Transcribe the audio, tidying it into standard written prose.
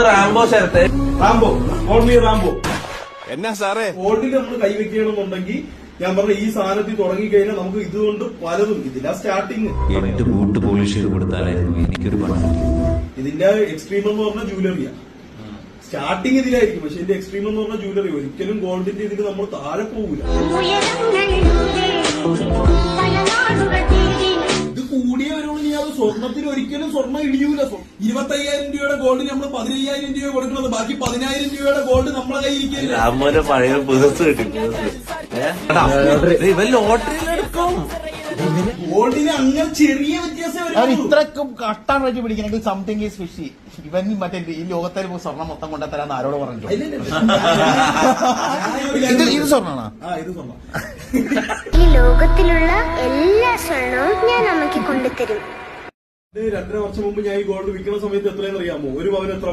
Rambo ചേർത്ത് Rambo only Rambo എന്നാ സാറേ ഗോൾഡിൽ നമ്മൾ കൈവയ്ക്കണമെന്നുണ്ടെങ്കിൽ ഞാൻ പറഞ്ഞ ഈ സാധനത്തിൽ തുടങ്ങിക്കഴിഞ്ഞാൽ നമുക്ക് ഇതുകൊണ്ട് പലതും ഇതില്ല സ്റ്റാർട്ടിങ് 8 ബൂട്ട് പോളിഷ് ചെയ്ത് കൊടുത്താലായിരുന്നു എനിക്കൊരു പണം. ഇതിന്റെ എക്സ്ട്രീം എന്ന് പറഞ്ഞ ജ്വല്ലറിയാ സ്റ്റാർട്ടിങ് ഇതിലായിരിക്കും. പക്ഷെ ഇതിന്റെ എക്സ്ട്രീം എന്ന് പറഞ്ഞ ജ്വല്ലറി ഒരിക്കലും ഗോൾഡിന്റെ ഇതിൽ നമ്മൾ താഴെ പോകൂല. ഇത് കൂടിയ വരുള്ളൂ. നീ അത് സ്വർണത്തിന് ഒരിക്കലും സ്വർണ്ണം ഇടിയൂല. 25,000 രൂപയുടെ ഗോൾഡിന് നമ്മൾ 15,000 രൂപ കൊടുക്കുന്നത്. ബാക്കി 10,000 രൂപയുടെ ഗോൾഡ് നമ്മളെ കയ്യിരിക്കില്ല. രാമോന്റെ പഴയ പേഴ്സ് കിട്ടി. ഇവൻ ലോട്ടറിയിലെടുക്കും. ഗോൾഡിന് അങ്ങനെ ചെറിയ വ്യത്യാസം ഇത്രക്കും കട്ടാൻ വെച്ച് പിടിക്കണമെങ്കിൽ സംതിങ് ഈസ് ഫിഷി. ഇവൻ മറ്റേ ഈ ലോകത്തിൽ സ്വർണം മൊത്തം കൊണ്ടുത്തരാന്ന് ആരോട് പറഞ്ഞു? ഇത് സ്വർണ്ണാണോ? ഇത് സ്വർണ്ണം. ഈ ലോകത്തിലുള്ള എല്ലാ സ്വർണവും ഞാൻ അമ്മയ്ക്ക് കൊണ്ടുതരും. 2.5 വർഷം മുമ്പ് ഞാൻ ഈ ഗോൾഡ് വിൽക്കുന്ന സമയത്ത് എത്രയെന്ന് അറിയാമോ? 1 പവന് എത്ര?